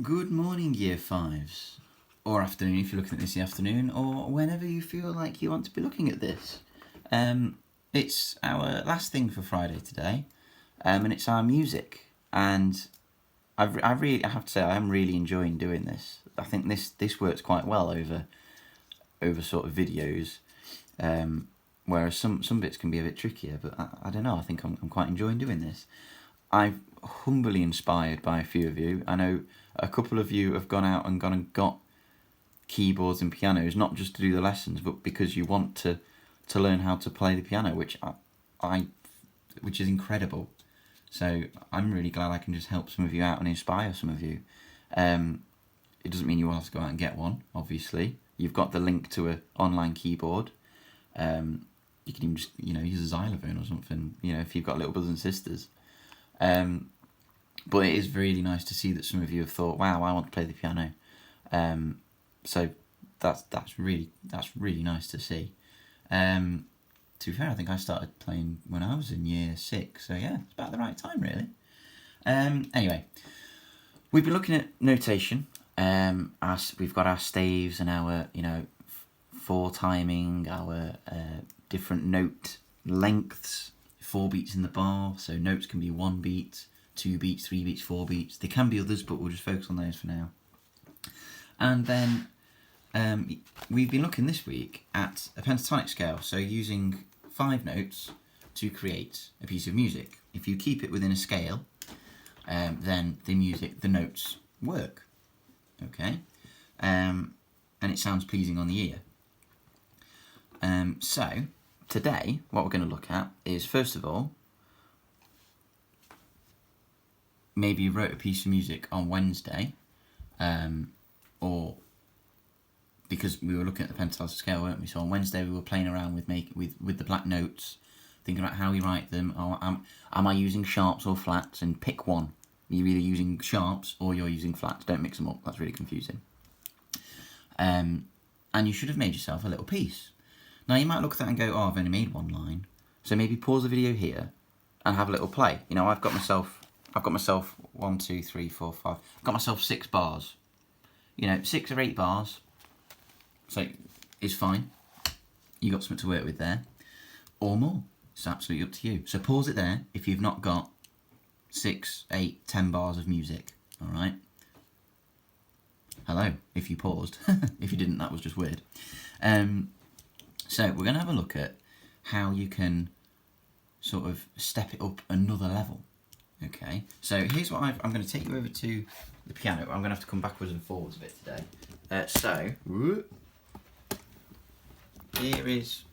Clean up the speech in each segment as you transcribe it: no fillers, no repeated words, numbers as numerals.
Good morning, Year 5s. Or afternoon if you're looking at this in the afternoon, or whenever you feel like you want to be looking at this. It's our last thing for Friday today, and it's our music. And I have to say, I am really enjoying doing this. I think this works quite well over sort of videos, whereas some bits can be a bit trickier. But I don't know. I think I'm quite enjoying doing this. I'm humbly inspired by a few of you. I know a couple of you have gone out and got keyboards and pianos, not just to do the lessons, but because you want to learn how to play the piano, which is incredible. So I'm really glad I can just help some of you out and inspire some of you. It doesn't mean you all have to go out and get one, obviously. You've got the link to an online keyboard. You can even just use a xylophone or something, if you've got little brothers and sisters. But it is really nice to see that some of you have thought, wow, I want to play the piano. So that's really nice to see. To be fair, I think I started playing when I was in year 6, so yeah, it's about the right time really. Anyway, we've been looking at notation. We've got our staves and our four timing, our different note lengths, 4 beats in the bar. So notes can be 1 beat, 2 beats, 3 beats, 4 beats. There can be others, but we'll just focus on those for now. And then we've been looking this week at a pentatonic scale, so using 5 notes to create a piece of music. If you keep it within a scale, then the notes work, okay? And it sounds pleasing on the ear. So today, what we're going to look at is, first of all, maybe you wrote a piece of music on Wednesday, or because we were looking at the pentatonic scale, weren't we? So on Wednesday we were playing around with the black notes, thinking about how we write them. Or am I using sharps or flats? And pick one. You're either using sharps or you're using flats. Don't mix them up. That's really confusing. And you should have made yourself a little piece. Now you might look at that and go, oh, I've only made 1 line. So maybe pause the video here and have a little play. I've got myself 1, 2, 3, 4, 5. I've got myself 6 bars. 6 or 8 bars. So it's fine. You got something to work with there, or more. It's absolutely up to you. So pause it there if you've not got 6, 8, 10 bars of music. All right. Hello, if you paused. If you didn't, that was just weird. So we're going to have a look at how you can sort of step it up another level. Okay, so here's what I'm going to take you over to the piano. I'm going to have to come backwards and forwards a bit today. Here is...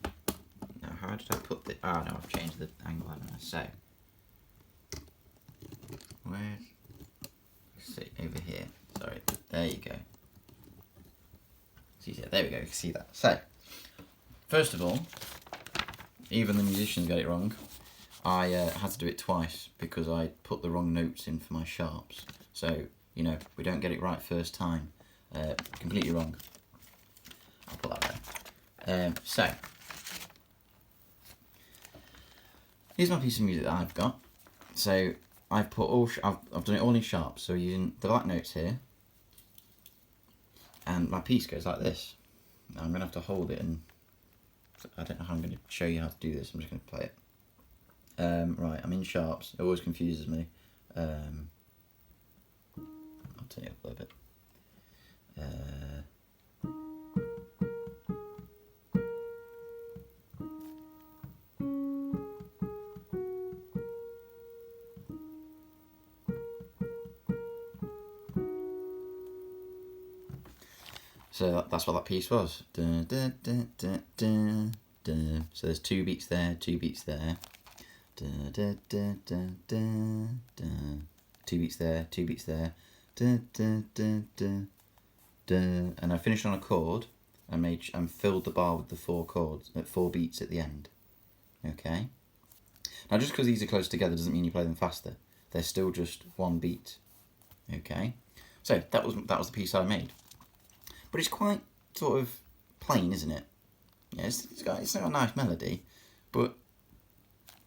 Now, how did I put the... Oh, no, I've changed the angle, haven't I? So, let's see, over here. Sorry, there you go. See, there we go, you can see that. So, first of all, even the musicians got it wrong. I had to do it twice because I put the wrong notes in for my sharps. So, we don't get it right first time. Completely wrong. I'll put that there. So, here's my piece of music that I've got. So, I've put I've done it all in sharps. So, using the black notes here. And my piece goes like this. Now, I'm going to have to hold it, and I don't know how I'm going to show you how to do this. I'm just going to play it. Right, I'm in sharps. It always confuses me. I'll turn it up a little bit. So that's what that piece was. Dun, dun, dun, dun, dun, dun. So there's 2 beats there, 2 beats there. Dun, dun, dun, dun, dun, dun. 2 beats there, 2 beats there. Dun, dun, dun, dun, dun. And I finished on a chord and filled the bar with the 4 chords at 4 beats at the end. Okay. Now just because these are close together doesn't mean you play them faster. They're still just 1 beat. Okay. So that was the piece I made. But it's quite sort of plain, isn't it? Yeah, it's got a nice melody, but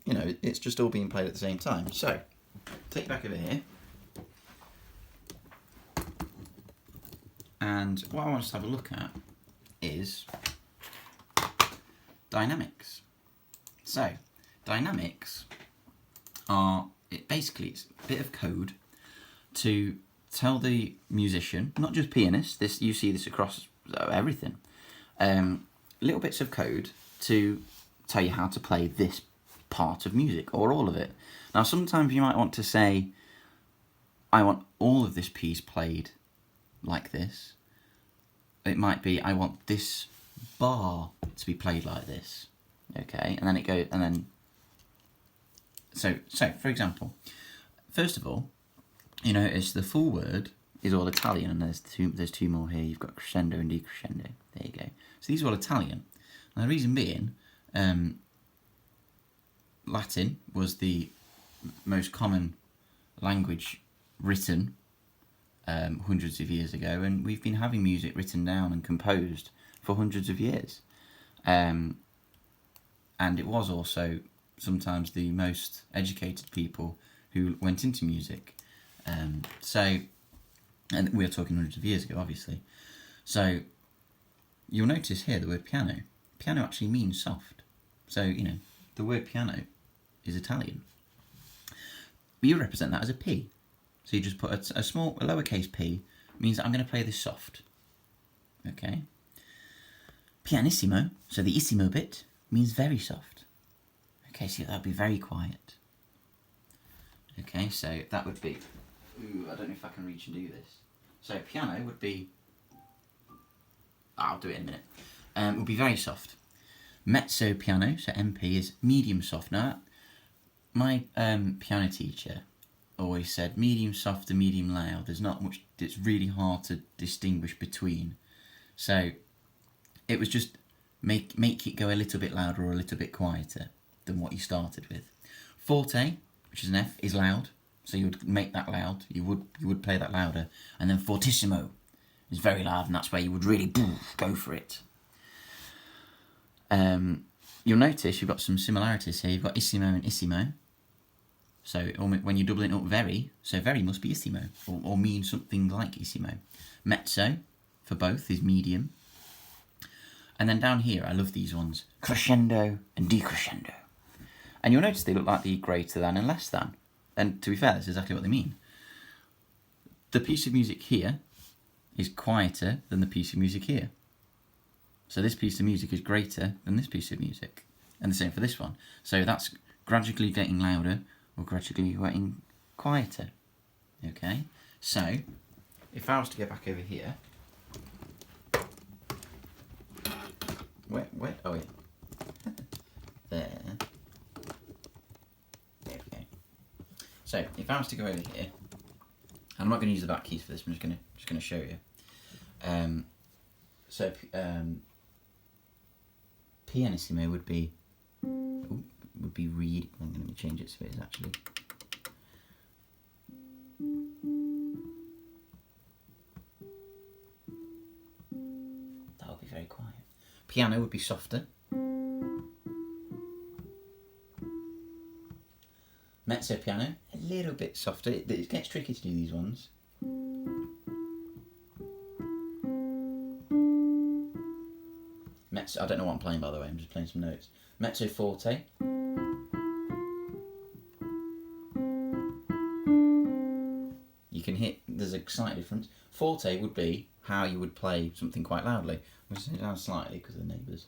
it's just all being played at the same time. So take it back over here. And what I want us to have a look at is dynamics. So, dynamics are, basically it's a bit of code to tell the musician, not just pianists, you see this across everything, little bits of code to tell you how to play this part of music, or all of it. Now sometimes you might want to say, I want all of this piece played like this. It might be, I want this bar to be played like this. Okay, and then it goes, and then so for example, first of all, you notice the full word is all Italian, and there's two more here. You've got crescendo and decrescendo. There you go. So these are all Italian. And the reason being, Latin was the most common language written hundreds of years ago, and we've been having music written down and composed for hundreds of years. And it was also sometimes the most educated people who went into music. And we're talking hundreds of years ago, obviously. So you'll notice here the word piano. Piano actually means soft. So, the word piano is Italian. You represent that as a P. So you just put a lowercase p, means that I'm going to play this soft. Okay? Pianissimo, so the issimo bit, means very soft. Okay, so that would be very quiet. Okay, so that would be... I don't know if I can reach and do this. So piano would be... I'll do it in a minute. Would be very soft. Mezzo piano, so MP, is medium soft. Now, my piano teacher always said medium soft and medium loud. There's not much... It's really hard to distinguish between. So it was just make it go a little bit louder or a little bit quieter than what you started with. Forte, which is an F, is loud. So you would make that loud. You would play that louder. And then fortissimo is very loud, and that's where you would really go for it. You'll notice you've got some similarities here. You've got issimo and issimo. So when you're doubling up very, so very must be issimo, or mean something like issimo. Mezzo, for both, is medium. And then down here, I love these ones, crescendo and decrescendo. And you'll notice they look like the greater than and less than. And to be fair, that's exactly what they mean. The piece of music here is quieter than the piece of music here. So this piece of music is greater than this piece of music. And the same for this one. So that's gradually getting louder or gradually getting quieter. Okay? So, if I was to go back over here... Where? Oh, wait. There. There we go. So, if I was to go over here... I'm not going to use the back keys for this, I'm just going to show you. Pianissimo would be read. I'm going to change it so it is actually. That would be very quiet. Piano would be softer. Mezzo piano, a little bit softer. It gets tricky to do these ones. Mezzo, I don't know what I'm playing by the way, I'm just playing some notes. Mezzo forte. You can hit, there's a slight difference. Forte would be how you would play something quite loudly. I'm just going to down slightly because of the neighbours.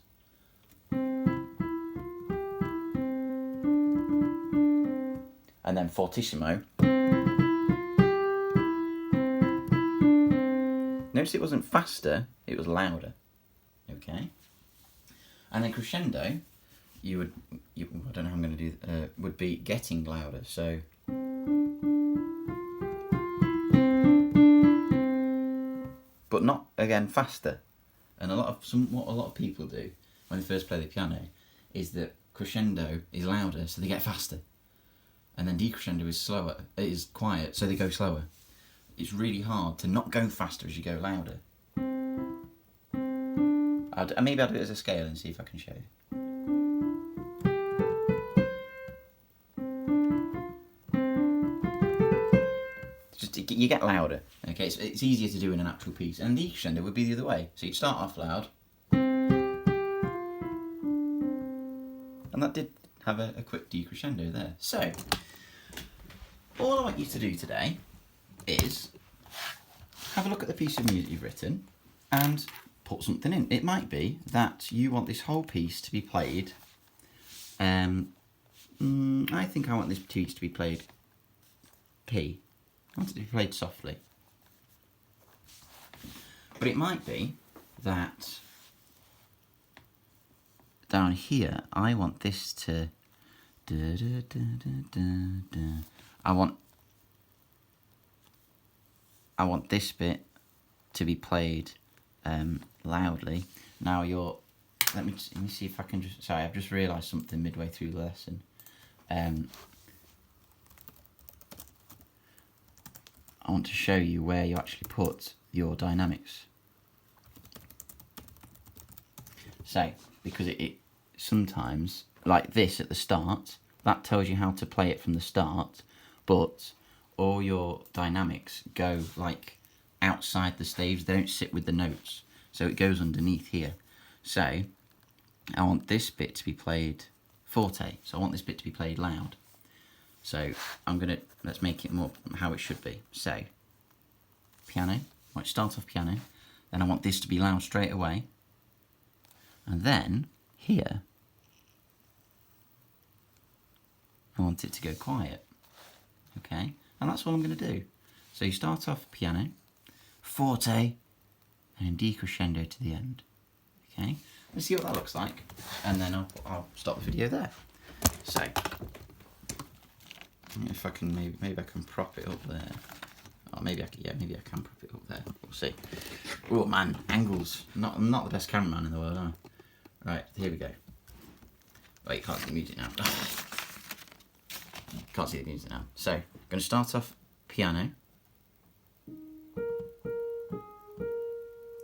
And then fortissimo. Notice it wasn't faster, it was louder. Okay. And then crescendo, I don't know how I'm going to do, would be getting louder. So. But not, again, faster. And what a lot of people do when they first play the piano is that crescendo is louder, so they get faster. And then decrescendo is slower, it is quiet, so they go slower. It's really hard to not go faster as you go louder. Maybe I'll do it as a scale and see if I can show you. Just you get louder. Okay, so it's easier to do in an actual piece. And the decrescendo would be the other way. So you'd start off loud, and that did have a quick decrescendo there. So all I want you to do today is have a look at the piece of music you've written and put something in. It might be that you want this whole piece to be played. I think I want this piece to be played P. I want it to be played softly. But it might be that down here I want this to I want this bit to be played loudly. Now let me see if I can just, sorry, I've just realised something midway through the lesson. I want to show you where you actually put your dynamics. So, because it sometimes, like this at the start, that tells you how to play it from the start, but all your dynamics go like outside the staves, they don't sit with the notes, so it goes underneath here. So, I want this bit to be played forte, so I want this bit to be played loud. So let's make it more how it should be. So, piano, I want to start off piano, then I want this to be loud straight away, and then here, I want it to go quiet, okay? And that's all I'm going to do. So you start off piano, forte, and then decrescendo to the end, okay? Let's see what that looks like, and then I'll stop the video there. So, if I can, maybe I can prop it up there. Oh, maybe I can prop it up there. We'll see. Oh man, angles. I'm not the best cameraman in the world, am I? Right, here we go. Wait, you can't see the music now. Can't see the music now. So, I'm going to start off piano,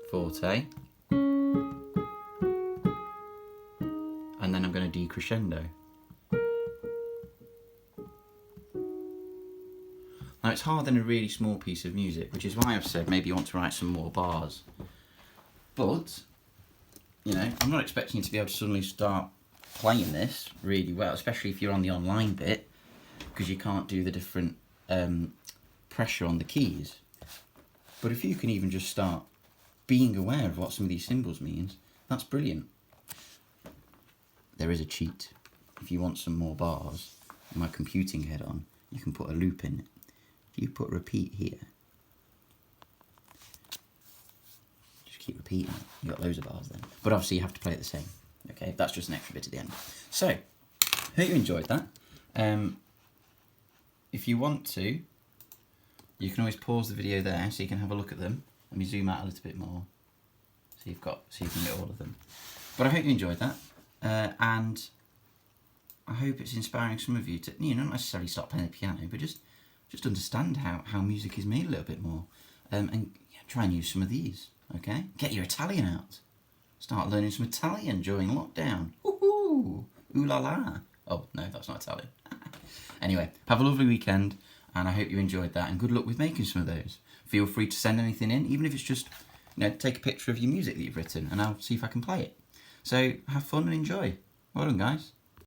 forte, and then I'm going to decrescendo. Now it's harder than a really small piece of music, which is why I've said maybe you want to write some more bars. But, you know, I'm not expecting you to be able to suddenly start playing this really well, especially if you're on the online bit, because you can't do the different pressure on the keys. But if you can even just start being aware of what some of these symbols means, that's brilliant. There is a cheat. If you want some more bars, with my computing head on, you can put a loop in it. If you put repeat here, just keep repeating, you've got loads of bars then. But obviously you have to play it the same, okay? That's just an extra bit at the end. So, hope you enjoyed that. If you want to, you can always pause the video there so you can have a look at them. Let me zoom out a little bit more so you can get all of them. But I hope you enjoyed that, and I hope it's inspiring some of you to, you know, not necessarily start playing the piano, but just understand how music is made a little bit more, and try and use some of these, okay? Get your Italian out. Start learning some Italian during lockdown. Woohoo! Ooh la la. Oh, no, that's not Italian. Anyway, have a lovely weekend, and I hope you enjoyed that, and good luck with making some of those. Feel free to send anything in, even if it's just, you know, take a picture of your music that you've written, and I'll see if I can play it. So, have fun and enjoy. Well done, guys.